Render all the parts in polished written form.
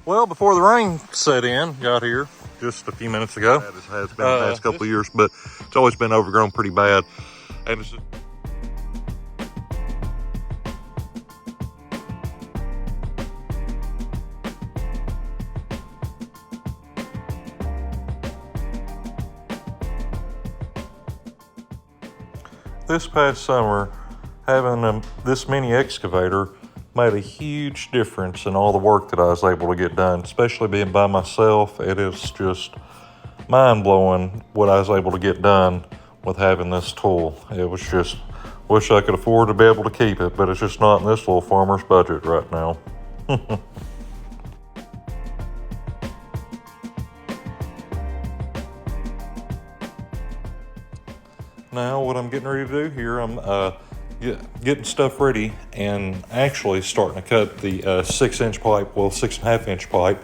Well, before the rain set in, got here just a few minutes ago. It has been the past couple of years, but it's always been overgrown pretty bad. And it's just... This past summer, having this mini excavator made a huge difference in all the work that I was able to get done, especially being by myself. It is just mind-blowing what I was able to get done with having this tool. It was just, wish I could afford to be able to keep it, but it's just not in this little farmer's budget right now. Now what I'm getting ready to do here, I'm getting stuff ready and actually starting to cut the 6-inch pipe, well 6.5-inch pipe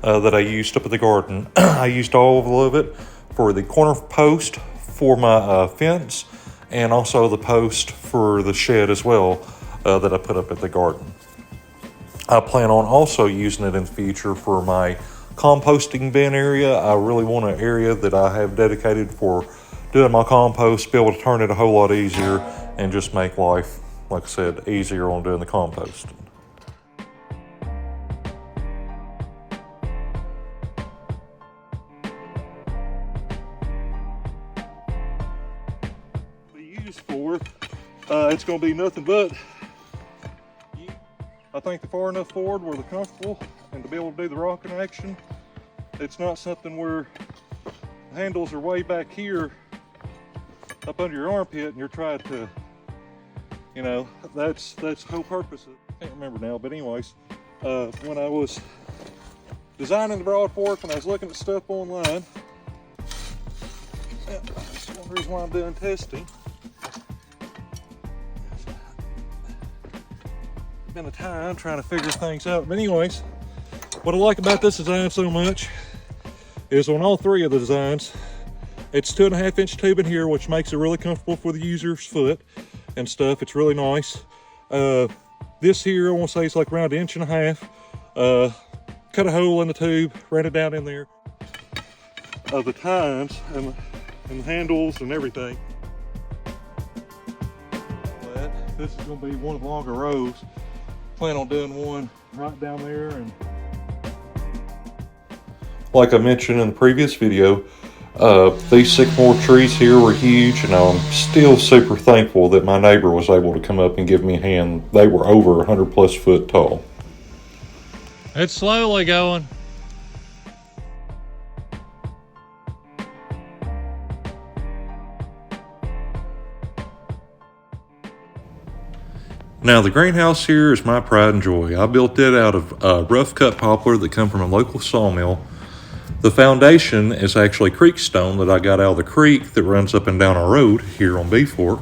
that I used up at the garden. I used all of it for the corner post for my fence, and also the post for the shed as well that I put up at the garden. I plan on also using it in the future for my composting bin area. I really want an area that I have dedicated for doing my compost, be able to turn it a whole lot easier and just make life, like I said, easier on doing the composting. Be used for, it's going to be nothing but, I think they're far enough forward where they're comfortable and to be able to do the rocking action. It's not something where the handles are way back here up under your armpit and you're trying to, you know, that's the whole purpose of it. I can't remember now, but anyways, when I was designing the broad fork and I was looking at stuff online, that's one reason why I'm doing testing. Been a time trying to figure things out, but anyways, what I like about this design so much is on all three of the designs, it's 2.5-inch tube in here, which makes it really comfortable for the user's foot and stuff. It's really nice. This here, I want to say it's like around 1.5 inches. Cut a hole in the tube, ran it down in there. The tines and the handles and everything. This is going to be one of the longer rows. Plan on doing one right down there. And like I mentioned in the previous video, these sycamore trees here were huge, and I'm still super thankful that my neighbor was able to come up and give me a hand. They were over 100+ foot tall. It's slowly going. Now the greenhouse here is my pride and joy. I built it out of rough cut poplar that come from a local sawmill. The foundation is actually creek stone that I got out of the creek that runs up and down our road here on Bee Fork.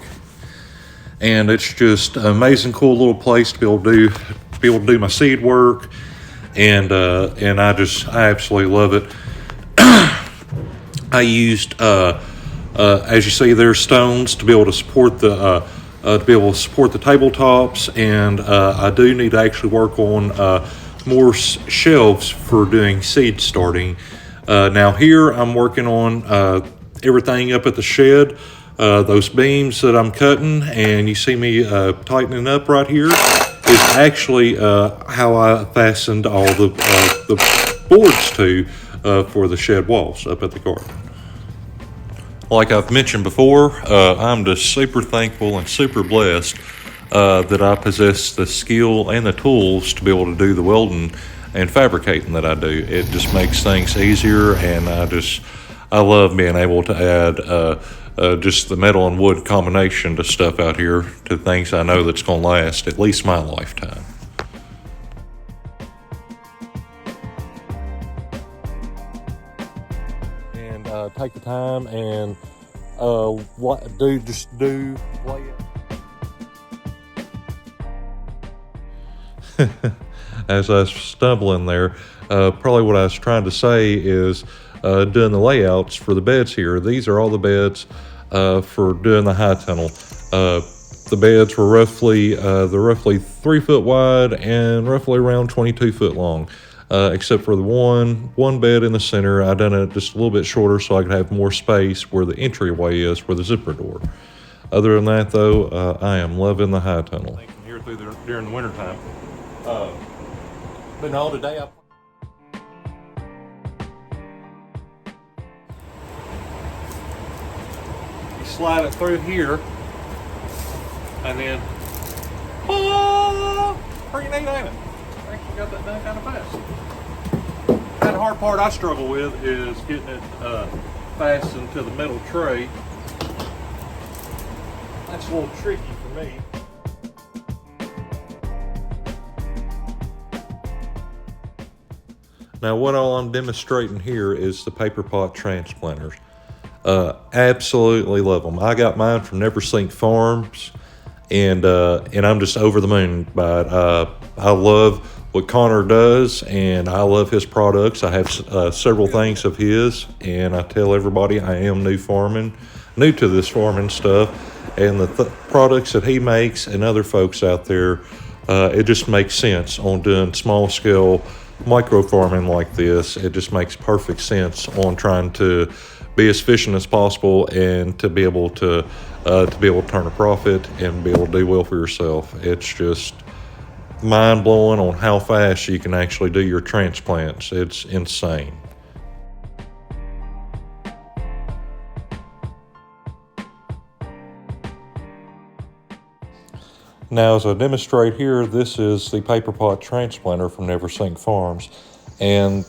And it's just an amazing, cool little place to be able to do my seed work. And I absolutely love it. I used, as you see, there's stones to be able to support the tabletops, and I do need to actually work on more shelves for doing seed starting. Now here I'm working on everything up at the shed. Those beams that I'm cutting, and you see me tightening up right here, is actually how I fastened all the boards to for the shed walls up at the garden. Like I've mentioned before, I'm just super thankful and super blessed that I possess the skill and the tools to be able to do the welding and fabricating that I do. It just makes things easier, and I love being able to add just the metal and wood combination to stuff out here, to things I know that's going to last at least my lifetime. And take the time and do layout. As I was stumbling there, probably what I was trying to say is doing the layouts for the beds here. These are all the beds for doing the high tunnel. The beds were roughly 3 foot wide and roughly around 22 foot long. except for the one bed in the center. I done it just a little bit shorter so I could have more space where the entryway is for the zipper door. Other than that, though, I am loving the high tunnel. Here during the wintertime. But no, today you slide it through here, and then, pretty neat, ain't it? Actually got that done kind of fast. And the hard part I struggle with is getting it fastened to the metal tray. That's a little tricky for me. Now what all I'm demonstrating here is the paper pot transplanters. Absolutely love them. I got mine from Never Sink Farms, and I'm just over the moon by it. I love what Connor does, and I love his products. I have several things of his, and I tell everybody I am new to this farming stuff, and the products that he makes and other folks out there, it just makes sense on doing small scale micro farming like this. It just makes perfect sense on trying to be as efficient as possible and to be able to turn a profit and be able to do well for yourself. It's just mind-blowing on how fast you can actually do your transplants. It's insane. Now, as I demonstrate here, this is the paper pot transplanter from Never Sink Farms, and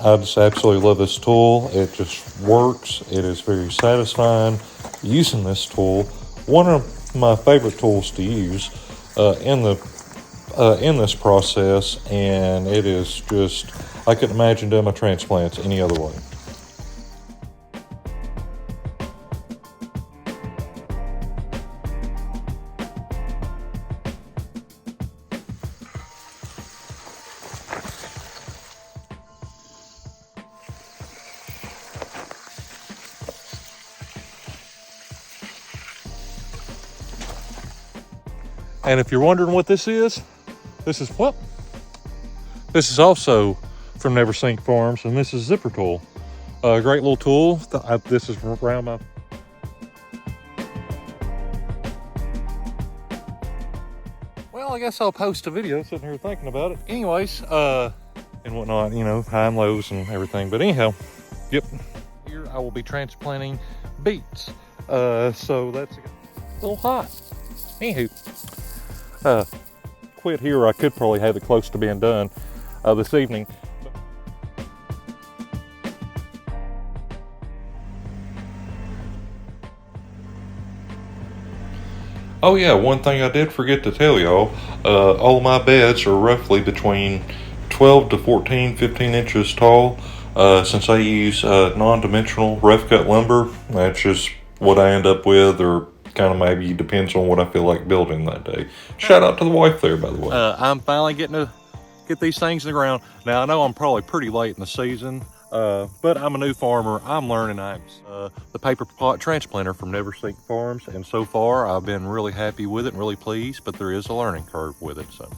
I just absolutely love this tool. It just works. It is very satisfying using this tool. One of my favorite tools to use in this process, and it is just, I couldn't imagine doing my transplants any other way. And if you're wondering what this is also from Never Sink Farms, and this is Zipper Tool. A great little tool. This is around my... Well, I guess I'll post a video sitting here thinking about it. Anyways, and whatnot, high and lows and everything. But anyhow, yep. Here I will be transplanting beets. So that's a little hot. Anywho. Quit here. I could probably have it close to being done this evening. Oh yeah, one thing I did forget to tell y'all, all my beds are roughly between 12 to 15 inches tall. Since I use non-dimensional rough cut lumber, that's just what I end up with, or kind of maybe depends on what I feel like building that day. Shout out to the wife there, by the way. I'm finally getting to get these things in the ground. Now, I know I'm probably pretty late in the season, but I'm a new farmer. I'm learning. The paper pot transplanter from Never Sink Farms, and so far I've been really happy with it and really pleased, but there is a learning curve with it, so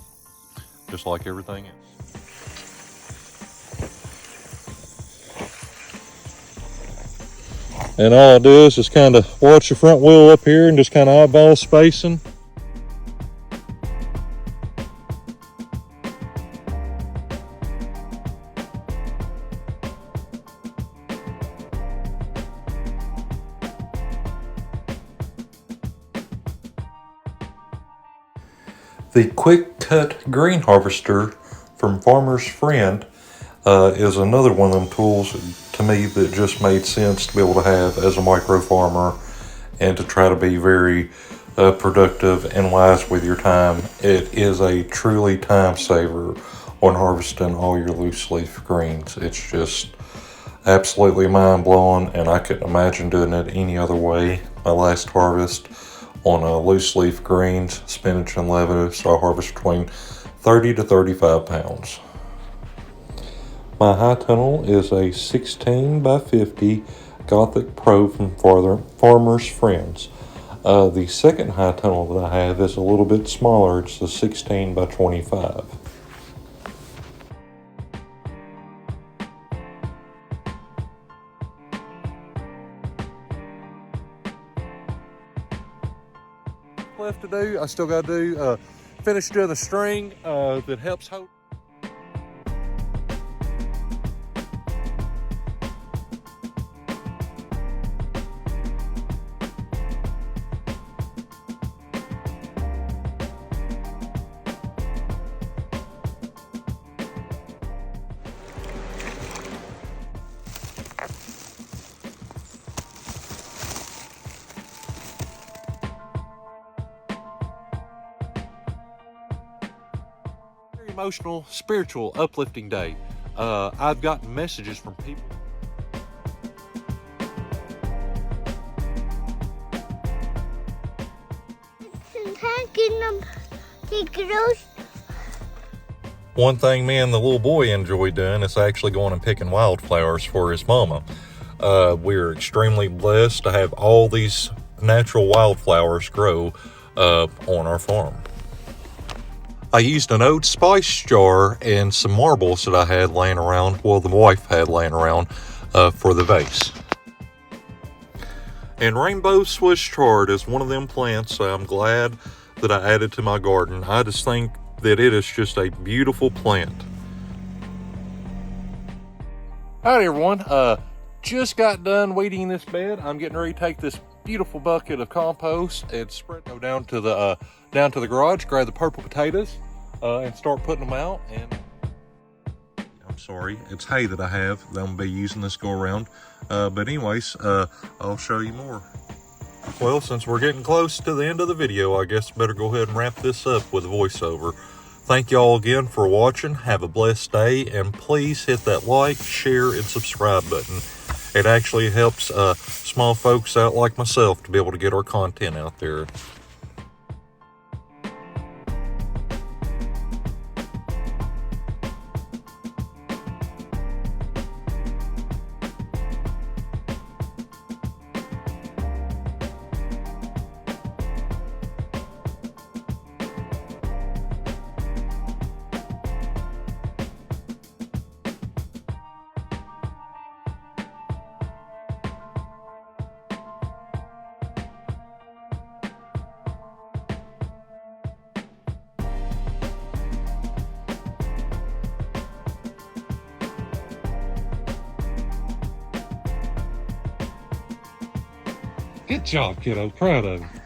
just like everything else. And all I do is just kind of watch the front wheel up here and just kind of eyeball spacing. The Quick Cut Green Harvester from Farmer's Friend is another one of them tools to me that just made sense to be able to have as a micro farmer and to try to be very productive and wise with your time. It is a truly time saver on harvesting all your loose leaf greens. It's just absolutely mind blowing, and I couldn't imagine doing it any other way. My last harvest on loose leaf greens, spinach and lettuce, I harvest between 30 to 35 pounds. My high tunnel is a 16 by 50 Gothic Pro from Farmer's Friends. The second high tunnel that I have is a little bit smaller. It's the 16 by 25. left to do. I still got to do finish doing the string that helps hold. Emotional, spiritual, uplifting day. I've gotten messages from people. One thing me and the little boy enjoy doing is actually going and picking wildflowers for his mama. We're extremely blessed to have all these natural wildflowers grow on our farm. I used an old spice jar and some marbles that I had laying around, well, the wife had laying around for the vase. And rainbow Swiss chard is one of them plants I'm glad that I added to my garden. I just think that it is just a beautiful plant. Howdy everyone, just got done weeding this bed. I'm getting ready to take this beautiful bucket of compost and spread it down to the garage, grab the purple potatoes, and start putting them out. And I'm sorry, it's hay that I have that I'm gonna be using this go around. But anyways, I'll show you more. Well, since we're getting close to the end of the video, I guess I better go ahead and wrap this up with a voiceover. Thank y'all again for watching. Have a blessed day, and please hit that like, share, and subscribe button. It actually helps small folks out like myself to be able to get our content out there. Good job, kiddo. Proud of you.